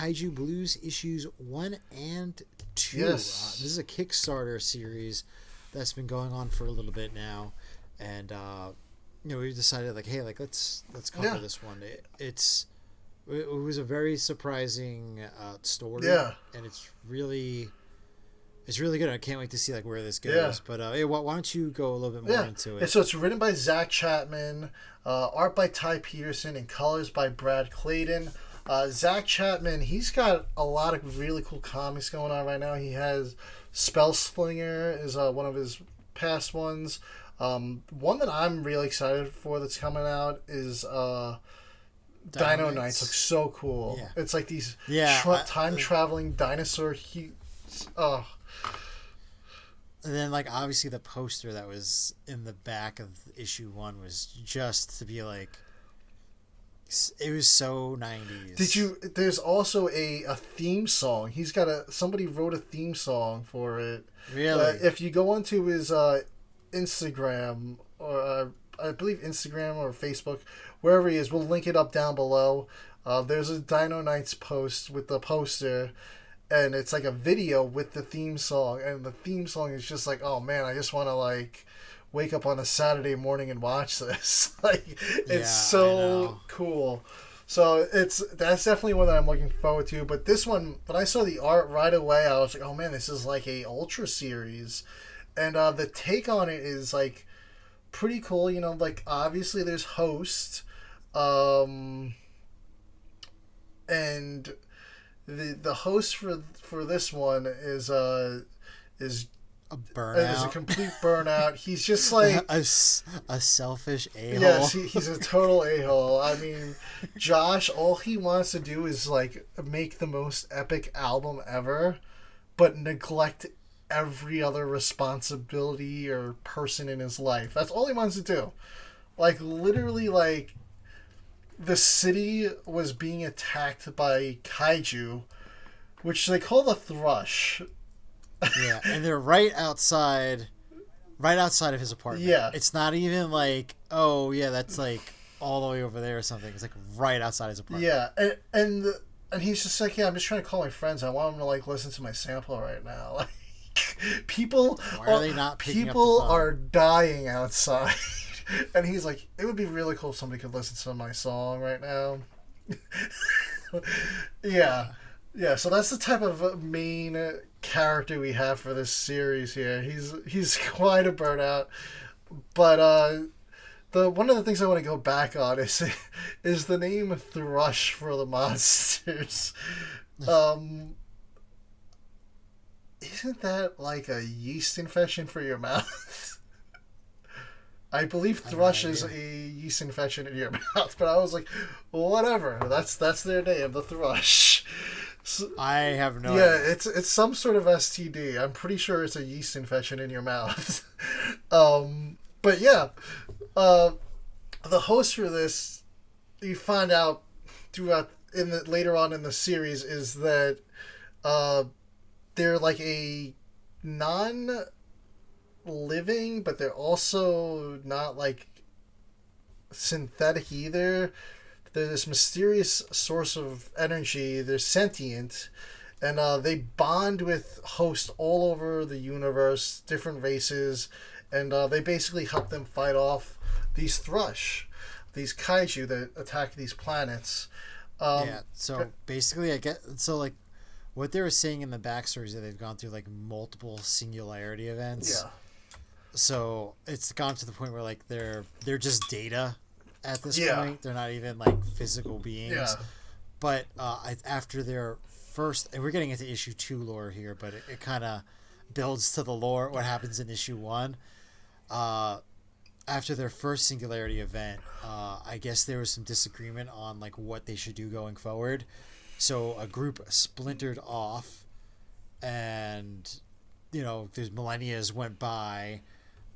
Kaiju Blues issues 1 and 2. Yes. This is a Kickstarter series that's been going on for a little bit now, and we decided like, hey, like let's cover this one. It was a very surprising story, and it's really good. I can't wait to see like where this goes. Yeah. But why don't you go a little bit more into it? And so it's written by Zach Chapman, art by Ty Peterson, and colors by Brad Clayton. Zach Chapman, he's got a lot of really cool comics going on right now. He has Spell Slinger is one of his past ones. One that I'm really excited for that's coming out is Dino Knights. Looks so cool. Yeah. It's like these time traveling dinosaur. And then, like, obviously the poster that was in the back of issue 1 was just to be like, it was so 90s. There's also a theme song. He's got somebody wrote a theme song for it. Really? If you go onto his Instagram, or I believe Instagram or Facebook, wherever he is, we'll link it up down below. There's a Dino Knights post with the poster, and it's like a video with the theme song, and the theme song is just like, oh man, I just want to like wake up on a Saturday morning and watch this. Like, it's so cool. So that's definitely one that I'm looking forward to. But this one, when I saw the art right away, I was like, oh man, this is like a Ultra series, and the take on it is like pretty cool. You know, like obviously there's Host, and the host for this one is a burnout. Is a complete burnout. He's just like a selfish a-hole. Yes, he's a total a-hole. I mean, Josh, all he wants to do is like make the most epic album ever, but neglect every other responsibility or person in his life. That's all he wants to do. Like literally, like the city was being attacked by kaiju, which they call the Thrush. Yeah, and they're right outside of his apartment. Yeah. It's not even like, oh, yeah, that's like all the way over there or something. It's like right outside his apartment. Yeah, and he's just like, yeah, I'm just trying to call my friends. I want them to like listen to my sample right now. Like, people are dying outside. And he's like, it would be really cool if somebody could listen to my song right now. Yeah. Yeah, so that's the type of main character we have for this series here. He's quite a burnout. But one of the things I want to go back on is the name Thrush for the monsters. Isn't that like a yeast infection for your mouth? I believe thrush is a yeast infection in your mouth, but I was like, well, whatever. That's their name, the thrush. So, I have no idea. Yeah, it's some sort of STD. I'm pretty sure it's a yeast infection in your mouth. But yeah, the host for this, you find out later on in the series, is that they're like a non-living, but they're also not like synthetic either. They're this mysterious source of energy. They're sentient, and they bond with hosts all over the universe, different races, and they basically help them fight off these thrush, these kaiju that attack these planets. So basically, like what they were saying in the backstory is that they've gone through like multiple singularity events. Yeah. So it's gone to the point where like they're just data at this point. They're not even like physical beings. Yeah. But after their first, and we're getting into issue 2 lore here, but it kind of builds to the lore what happens in issue 1. After their first singularity event, I guess there was some disagreement on like what they should do going forward. So a group splintered off, and there's millennia's went by,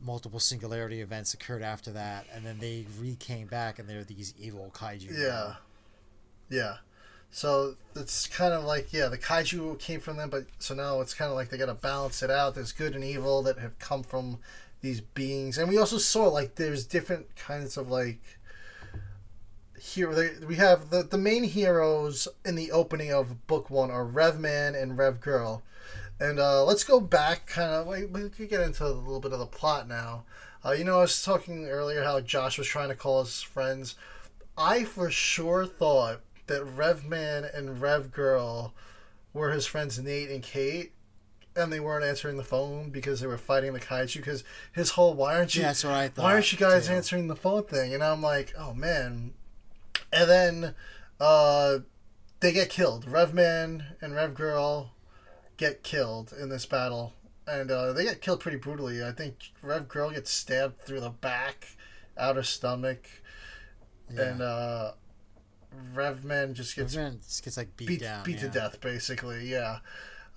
multiple singularity events occurred after that, and then they came back, and they're these evil kaiju. Yeah. So it's kind of like, the kaiju came from them, but so now it's kind of like they got to balance it out. There's good and evil that have come from these beings, and we also saw like there's different kinds of like here we have the main heroes in the opening of book 1 are Revman and Rev Girl. And let's go back kind of, we could get into a little bit of the plot now. I was talking earlier how Josh was trying to call his friends. I for sure thought that Revman and Rev Girl were his friends Nate and Kate, and they weren't answering the phone because they were fighting the kaiju. Because his whole why aren't you guys answering the phone thing? And I'm like, oh man. And then they get killed. Revman and Rev Girl get killed in this battle, and they get killed pretty brutally. I think Rev Girl gets stabbed through the back, outer stomach, and Revman just gets like beat down, to death, basically. Yeah.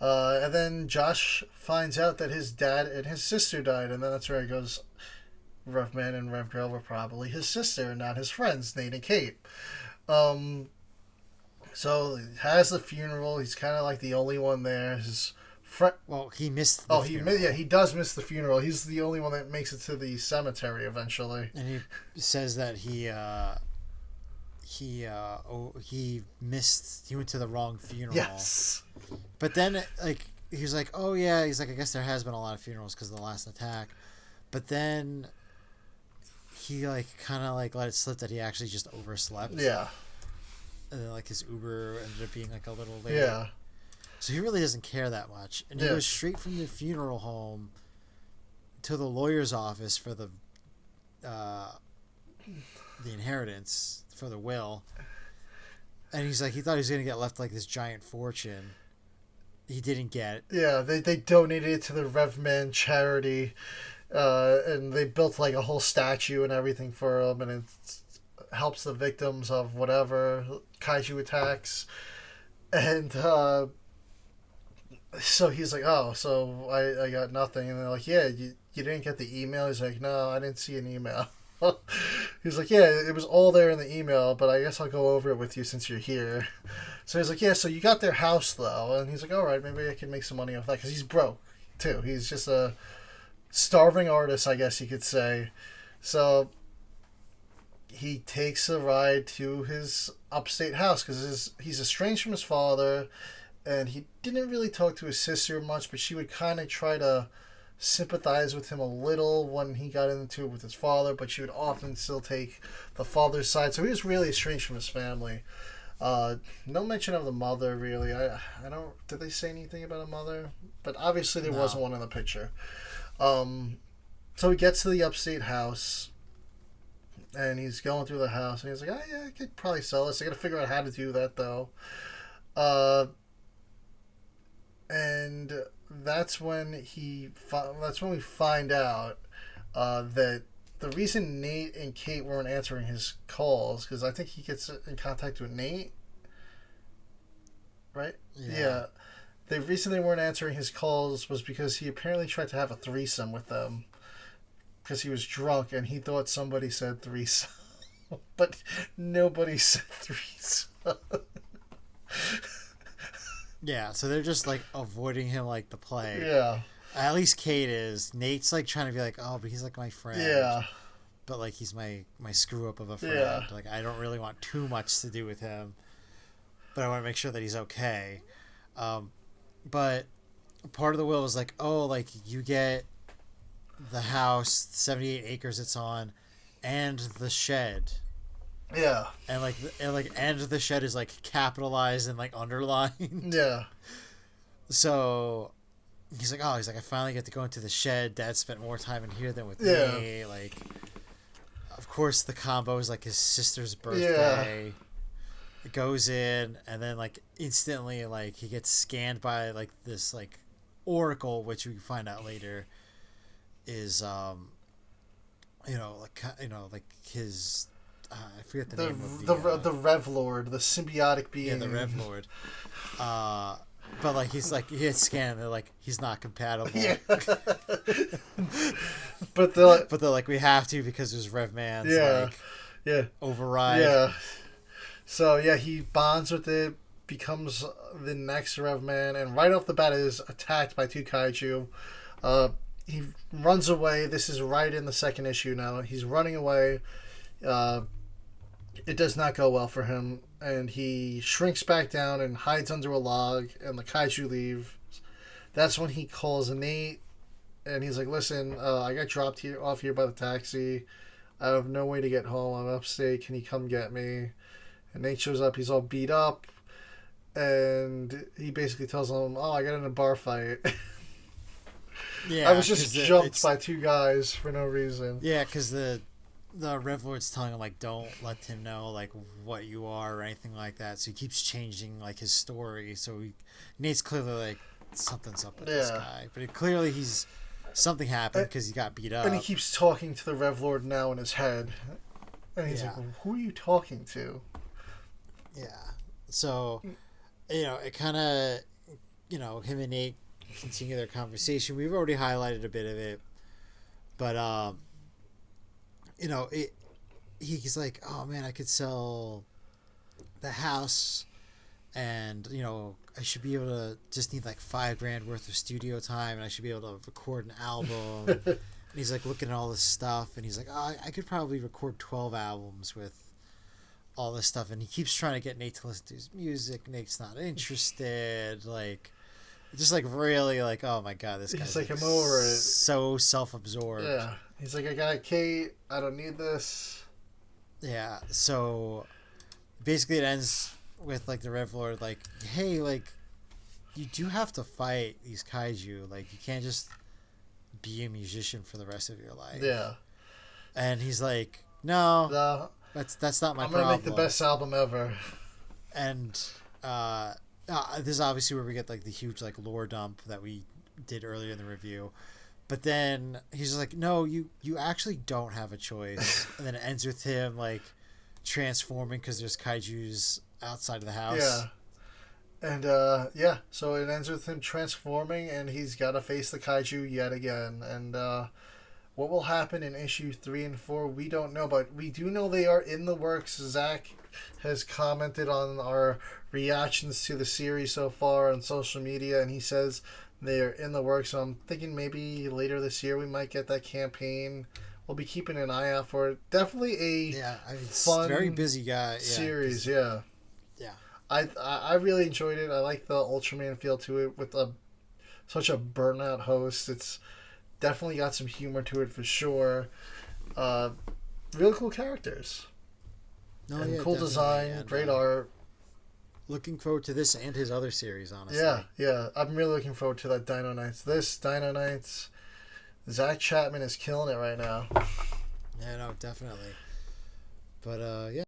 And then Josh finds out that his dad and his sister died, and then that's where he goes, Revman and Rev Girl were probably his sister and not his friends, Nate and Kate. So he has the funeral. He's kind of like the only one there. His friend. Well, he missed. He does miss the funeral. He's the only one that makes it to the cemetery eventually. And he says that he missed. He went to the wrong funeral. Yes. But then, he was like, "Oh yeah," he's like, "I guess there has been a lot of funerals because of the last attack." But then he kind of let it slip that he actually just overslept. Yeah. And then his Uber ended up being a little late. Yeah. So he really doesn't care that much, and he goes straight from the funeral home to the lawyer's office for the inheritance, for the will. And he's like, he thought he was gonna get left this giant fortune. He didn't get. Yeah, they donated it to the Revman charity, and they built a whole statue and everything for him, and it helps the victims of whatever kaiju attacks. And so he's like, oh, so I got nothing. And they're like, yeah, you didn't get the email? He's like, no, I didn't see an email. He's like, yeah, it was all there in the email, but I guess I'll go over it with you since you're here. So he's like, yeah, so you got their house, though. And he's like, all right, maybe I can make some money off that, because he's broke, too. He's just a starving artist, I guess you could say. So he takes a ride to his upstate house, because he's estranged from his father, and he didn't really talk to his sister much, but she would kind of try to sympathize with him a little when he got into it with his father, but she would often still take the father's side. So he was really estranged from his family. No mention of the mother, really. I don't. Did they say anything about a mother? But obviously there wasn't one in the picture. So he gets to the upstate house, and he's going through the house, and he's like, "Oh yeah, I could probably sell this. I got to figure out how to do that, though." And that's when we find out that the reason Nate and Kate weren't answering his calls, because I think he gets in contact with Nate, right? Yeah. The reason they weren't answering his calls was because he apparently tried to have a threesome with them, because he was drunk and he thought somebody said threesome, but nobody said threesome. Yeah, so they're just avoiding him like the plague. Yeah. At least Kate is. Nate's trying to be oh, but he's my friend. Yeah. But he's my screw up of a friend. Yeah. I don't really want too much to do with him, but I want to make sure that he's okay. But part of the will is you get the house, 78 acres it's on, and the shed. Yeah. And and the shed is capitalized and underlined. Yeah. So he's I finally get to go into the shed. Dad spent more time in here than with me. Of course the combo is his sister's birthday. Yeah. It goes in, and then instantly he gets scanned by this oracle, which we find out later is his I forget the name of the Rev Lord, the symbiotic being. Yeah, the Rev Lord. But he gets scanned, and they're he's not compatible. Yeah. but they're we have to because there's Rev Man's override. Yeah. So yeah, he bonds with it, becomes the next Rev Man, and right off the bat is attacked by two kaiju. He runs away. This is right in the second issue now. He's running away. It does not go well for him, and he shrinks back down and hides under a log, and the kaiju leave. That's when he calls Nate, and he's like, listen, I got dropped off here by the taxi. I have no way to get home. I'm upstate. Can you come get me? And Nate shows up. He's all beat up, and he basically tells him, oh, I got in a bar fight. Yeah, I was just jumped by two guys for no reason. Yeah, because the Rev Lord's telling him, like, don't let him know, like, what you are or anything like that. So he keeps changing, like, his story. So Nate's clearly like, something's up with this guy. But clearly something happened because he got beat up. And he keeps talking to the Rev Lord now in his head. And he's like, well, who are you talking to? Yeah. So, it kind of, him and Nate continue their conversation. We've already highlighted a bit of it. But, he's like, oh, man, I could sell the house and, I should be able to just need like $5,000 worth of studio time, and I should be able to record an album. And he's like looking at all this stuff, and he's like, oh, I could probably record 12 albums with all this stuff. And he keeps trying to get Nate to listen to his music. Nate's not interested. Like, just like really like, oh my God, this guy's like, I'm over it. So self-absorbed. Yeah. He's like, I got Kate. I don't need this. Yeah. So basically it ends with like the Rev Lord like, hey, like, you do have to fight these kaiju. Like, you can't just be a musician for the rest of your life. Yeah. And he's like, no, that's not my problem. I'm gonna make the best album ever. And this is obviously where we get like the huge like lore dump that we did earlier in the review. But then he's just like, no, you actually don't have a choice. And then it ends with him like transforming because there's kaijus outside of the house. Yeah. And so it ends with him transforming, and he's got to face the kaiju yet again. And what will happen in issue 3 and 4, we don't know, but we do know they are in the works. Zach has commented on our reactions to the series so far on social media, and he says they are in the works. So I'm thinking maybe later this year we might get that campaign. We'll be keeping an eye out for it. Definitely fun, very busy guy series. Yeah. I really enjoyed it. I like the Ultraman feel to it with such a burnout host. It's definitely got some humor to it for sure. Real cool characters. Cool design, and great art. Looking forward to this and his other series, honestly. Yeah. I'm really looking forward to that Dino Knights. This Dino Knights, Zach Chapman is killing it right now. Yeah, no, definitely. But, yeah.